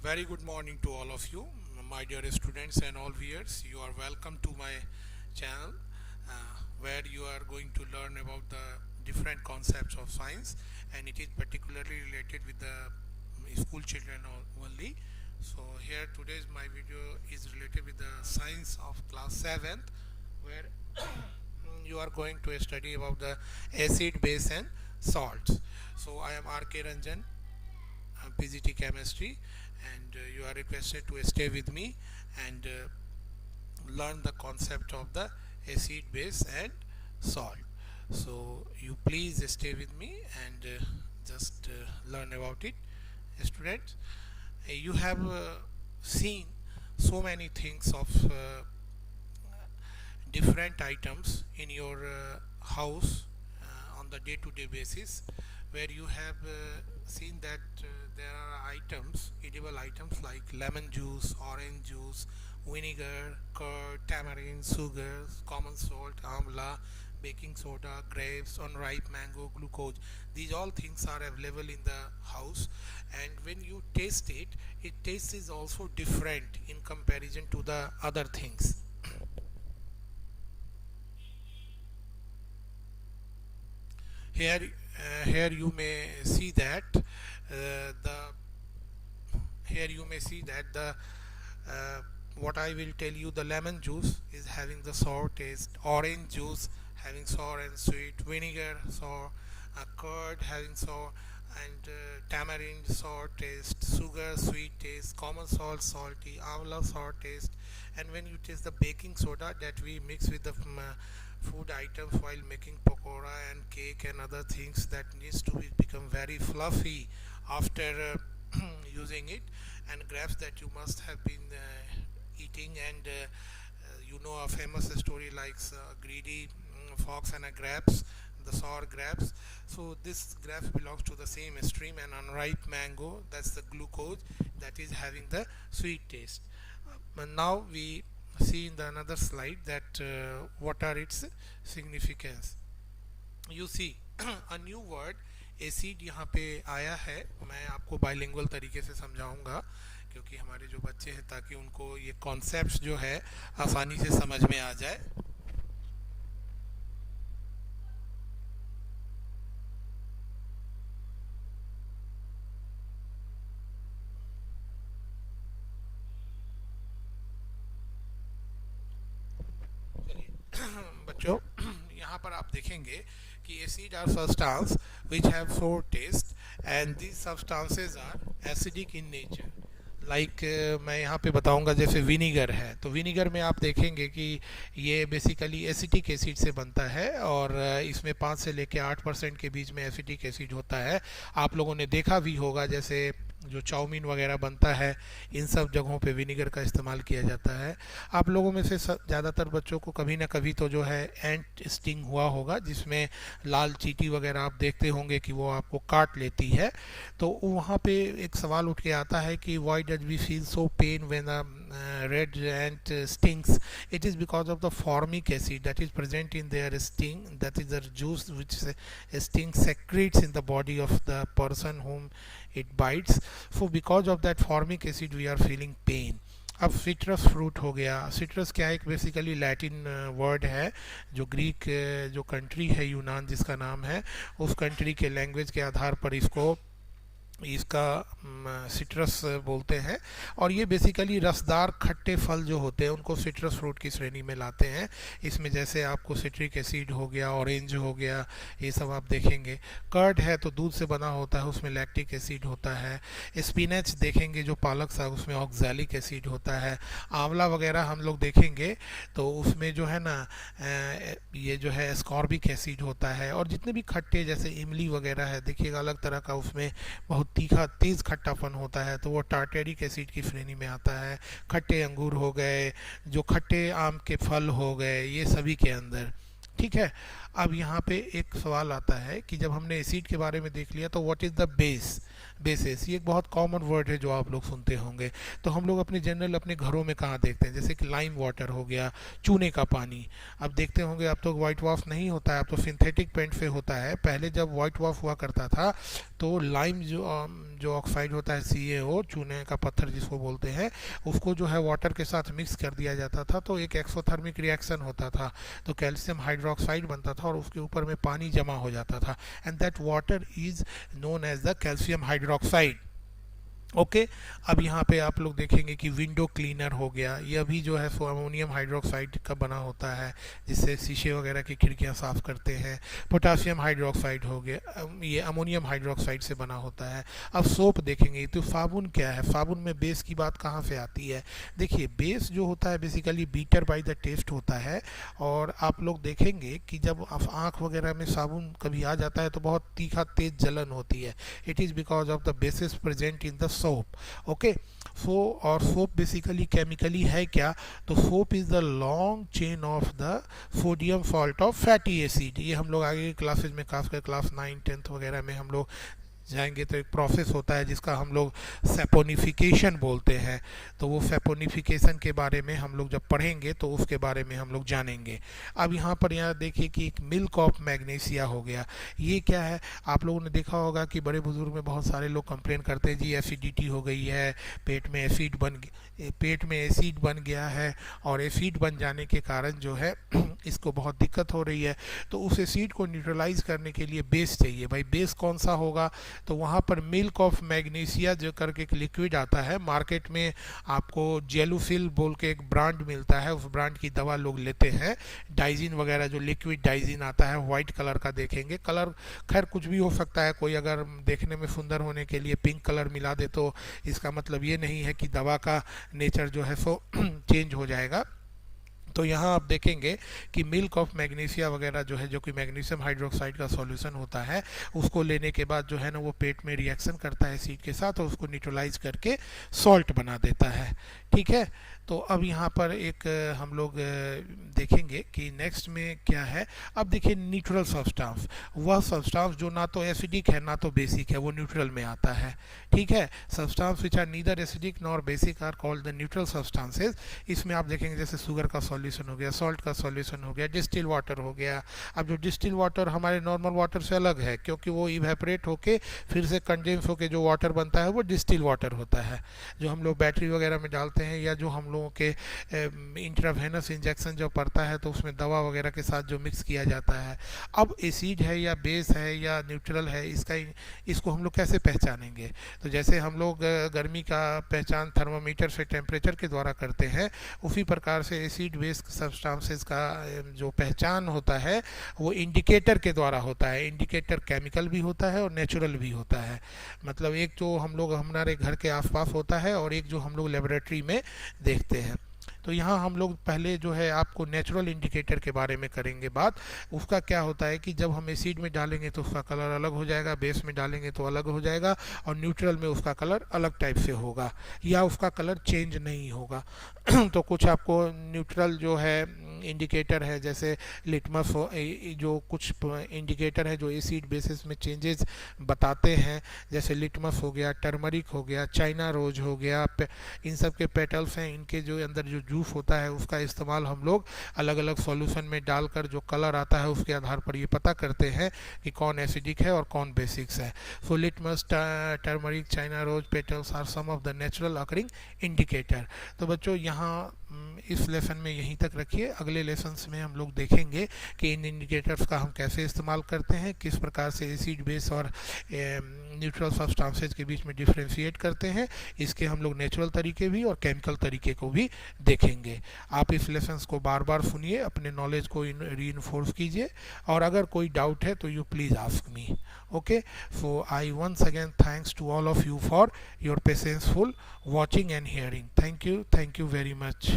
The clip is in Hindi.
Very good morning to all of you, my dear students and all viewers. You are welcome to my channel where you are going to learn about the different concepts of science, and it is particularly related with the school children only. So here today's my video is related with the science of class 7th, where you are going to study about the acid, base and salts. So I am RK Ranjan, PGT chemistry, and you are requested to stay with me and learn the concept of the acid, base and salt. So you please stay with me and just learn about it, students. You have seen so many things of different items in your house on the day-to-day basis, where you have seen that there are items, edible items like lemon juice, orange juice, vinegar, curd, tamarind, sugar, common salt, amla, baking soda, grapes, unripe mango, glucose. These all things are available in the house, and when you taste it, it taste is also different in comparison to the other things. Here you may see that the here you may see that the what I will tell you, the lemon juice is having the sour taste, orange juice having sour and sweet, vinegar sour, curd having sour, and tamarind sour taste, sugar sweet taste, common salt salty, amla sour taste. And when you taste the baking soda that we mix with the food items while making pakora and cake and other things, that needs to become very fluffy after using it, and grapes that you must have been eating, and you know a famous story like greedy fox and a grapes, the sour grapes. So this grapes belongs to the same stream, and unripe mango, that's the glucose, that is having the sweet taste. And now we see in the another slide that what are its significance. You see a new word acid यहाँ पे आया है. मैं आपको बाइलिंगुअल तरीके से समझाऊंगा क्योंकि हमारे जो बच्चे हैं, ताकि उनको ये कॉन्सेप्ट्स जो है आसानी से समझ में आ जाए. बच्चों यहाँ पर आप देखेंगे कि acid are substance which have sour taste, and these substances are acidic in nature. Like मैं यहाँ पे बताऊँगा, जैसे विनीगर है, तो विनीगर में आप देखेंगे कि ये बेसिकली एसिटिक एसिड से बनता है, और इसमें 5 से लेके 8% के बीच में एसिटिक एसिड होता है. आप लोगों ने देखा भी होगा, जैसे जो चाउमीन वगैरह बनता है, इन सब जगहों पे विनीगर का इस्तेमाल किया जाता है. आप लोगों में से ज़्यादातर बच्चों को कभी ना कभी तो जो है एंट स्टिंग हुआ होगा, जिसमें लाल चींटी वगैरह आप देखते होंगे कि वो आपको काट लेती है. तो वहाँ पे एक सवाल उठ के आता है कि why does we feel so pain when a red ant stings. It is because of the formic acid that is present in their sting, that is the juice which sting secretes in the body of the person whom it bites. So because of that formic acid we are feeling pain. अब सिट्रस फ्रूट हो गया. सिट्रस क्या है, एक बेसिकली लैटिन वर्ड है, जो ग्रीक जो कंट्री है यूनान जिसका नाम है, उस कंट्री के लैंग्वेज के आधार पर इसका सिट्रस बोलते हैं. और ये बेसिकली रसदार खट्टे फल जो होते हैं उनको सिट्रस फ्रूट की श्रेणी में लाते हैं. इसमें जैसे आपको सिट्रिक एसिड हो गया, ऑरेंज हो गया, ये सब आप देखेंगे. कर्ड है तो दूध से बना होता है, उसमें लैक्टिक एसिड होता है. स्पिनच देखेंगे जो पालक साग, उसमें ऑक्सैलिक एसिड होता है. आंवला वगैरह हम लोग देखेंगे तो उसमें जो है ना ये जो है एस्कॉर्बिक एसिड होता है. और जितने भी खट्टे जैसे इमली वगैरह है, देखिएगा अलग तरह का उसमें बहुत तीखा तेज़ खट्टापन होता है, तो वो टार्टेरिक एसिड की श्रेणी में आता है. खट्टे अंगूर हो गए, जो खट्टे आम के फल हो गए, ये सभी के अंदर. ठीक है. अब यहाँ पे एक सवाल आता है कि जब हमने एसिड के बारे में देख लिया, तो what is the base. Basis, ये एक बहुत कॉमन वर्ड है जो आप लोग सुनते होंगे। तो हम लोग अपने जनरल अपने घरों में कहाँ देखते हैं, जैसे कि लाइम वाटर हो गया, चूने का पानी। अब देखते होंगे अब तो वाइट वॉश नहीं होता है, अब तो सिंथेटिक पेंट से होता है। पहले जब वाइट वॉश हुआ करता था तो लाइम जो ऑक्साइड होता है CaO, चूने का पत्थर जिसको बोलते हैं, उसको जो है वाटर के साथ मिक्स कर दिया जाता था तो एक एक्सोथर्मिक रिएक्शन होता था, तो कैल्शियम हाइड्रोक्साइड बनता था और उसके ऊपर में पानी जमा हो जाता था, and that water is known as the calcium hydroxide. Okay अब यहाँ पे आप लोग देखेंगे कि विंडो क्लीनर हो गया, यह भी जो है सो अमोनियम हाइड्रोक्साइड का बना होता है, जिससे शीशे वगैरह की खिड़कियाँ साफ करते हैं। पोटासियम हाइड्रोक्साइड हो गया, ये अमोनियम हाइड्रोक्साइड से बना होता है। अब सोप देखेंगे तो साबुन क्या है, साबुन में बेस की बात कहाँ से आती है। देखिए बेस जो होता है basically bitter by the taste होता है, और आप लोग देखेंगे कि जब आँख वगैरह में साबुन कभी आ जाता है तो बहुत तीखा तेज जलन होती है। It is because of the basis present in the soap. Okay so और सोप बेसिकली केमिकली है क्या, तो soap is the long chain of the sodium salt of fatty acid. ये हम लोग आगे क्लासेज में खासकर क्लास 9 10th वगैरह में हम लोग जाएंगे तो एक प्रोसेस होता है जिसका हम लोग सेपोनिफिकेशन बोलते हैं। तो वो सेपोनिफिकेशन के बारे में हम लोग जब पढ़ेंगे तो उसके बारे में हम लोग जानेंगे। अब यहाँ पर यहाँ देखिए कि एक मिल्क ऑफ मैग्नीशिया हो गया, ये क्या है। आप लोगों ने देखा होगा कि बड़े बुजुर्ग में बहुत सारे लोग कंप्लेन करते हैं जी एसिडिटी हो गई है, पेट में एसिड बन गया है, और एसिड बन जाने के कारण जो है इसको बहुत दिक्कत हो रही है। तो उस एसिड को न्यूट्रलाइज करने के लिए बेस चाहिए। भाई बेस कौन सा होगा, तो वहाँ पर मिल्क ऑफ मैग्नीशिया जो करके एक लिक्विड आता है मार्केट में, आपको जेलुसिल बोल के एक ब्रांड मिलता है, उस ब्रांड की दवा लोग लेते हैं। डाइजिन वगैरह जो लिक्विड डाइजिन आता है वाइट कलर का, देखेंगे कलर खैर कुछ भी हो सकता है, कोई अगर देखने में सुंदर होने के लिए पिंक कलर मिला दे तो इसका मतलब ये नहीं है कि दवा का नेचर जो है सो चेंज हो जाएगा। तो यहाँ आप देखेंगे कि मिल्क ऑफ मैग्नीशिया वगैरह जो है, जो कि मैग्नीशियम हाइड्रोक्साइड का सॉल्यूशन होता है, उसको लेने के बाद जो है ना वो पेट में रिएक्शन करता है एसिड के साथ और उसको न्यूट्रलाइज करके सॉल्ट बना देता है। ठीक है, तो अब यहाँ पर एक हम लोग देखेंगे कि नेक्स्ट में क्या है। अब देखिए न्यूट्रल सब्सटेंस, वह सब्सटेंस जो ना तो एसिडिक है ना तो बेसिक है, वो न्यूट्रल में आता है। ठीक है, substance which are neither acidic nor basic are called the neutral substances. इसमें आप देखेंगे जैसे शुगर का सॉल्यूशन हो गया, सॉल्ट का सॉल्यूशन हो गया, डिस्टिल वाटर हो गया। अब जो डिस्टिल वाटर हमारे नॉर्मल वाटर से अलग है, क्योंकि वो इवेपोरेट होके फिर से कंडेंस होके जो वाटर बनता है वो डिस्टिल वाटर होता है, जो हम लोग बैटरी वगैरह में डालते हैं, या जो हम लोगों के इंट्रावेनस इंजेक्शन जो पड़ता है तो उसमें दवा वगैरह के साथ जो मिक्स किया जाता है। अब एसिड है या बेस है या न्यूट्रल है, इसको हम लोग कैसे पहचानेंगे। तो जैसे हम लोग गर्मी का पहचान थर्मामीटर से टेम्परेचर के द्वारा करते हैं, उसी प्रकार से एसिड बेस सब्सटेंसेस का जो पहचान होता है वो इंडिकेटर के द्वारा होता है। इंडिकेटर केमिकल भी होता है और नेचुरल भी होता है। मतलब एक जो हम लोग हमारे घर के आसपास होता है और एक जो हम लोग लेबोरेटरी में देखते हैं। तो यहाँ हम लोग पहले जो है आपको नेचुरल इंडिकेटर के बारे में करेंगे बात। उसका क्या होता है कि जब हम एसिड में डालेंगे तो उसका कलर अलग हो जाएगा, बेस में डालेंगे तो अलग हो जाएगा, और न्यूट्रल में उसका कलर अलग टाइप से होगा या उसका कलर चेंज नहीं होगा। तो कुछ आपको न्यूट्रल जो है इंडिकेटर है, जैसे लिटमस जो कुछ इंडिकेटर है जो एसिड बेसिस में चेंजेस बताते हैं, जैसे लिटमस हो गया, टर्मरिक हो गया, चाइना रोज हो गया, इन सब के पेटल्स हैं, इनके जो अंदर जो जूस होता है उसका इस्तेमाल हम लोग अलग अलग सॉल्यूशन में डालकर जो कलर आता है उसके आधार पर ये पता करते हैं कि कौन एसिडिक है और कौन बेसिक्स है। So litmus, turmeric, china rose petals are some of the natural occurring indicator. तो बच्चों यहाँ इस लेसन में यहीं तक रखिए। अगले लेसन्स में हम लोग देखेंगे कि इन इंडिकेटर्स का हम कैसे इस्तेमाल करते हैं, किस प्रकार से एसिड बेस और न्यूट्रल सब्सटेंसेज के बीच में डिफ्रेंशिएट करते हैं। इसके हम लोग नेचुरल तरीके भी और केमिकल तरीके को भी देखेंगे। आप इस लेसन्स को बार बार सुनिए, अपने नॉलेज को रीइंफोर्स कीजिए, और अगर कोई डाउट है तो you please ask me. Okay, so I once again thanks to all of you for your patienceful watching and hearing. Thank you very much.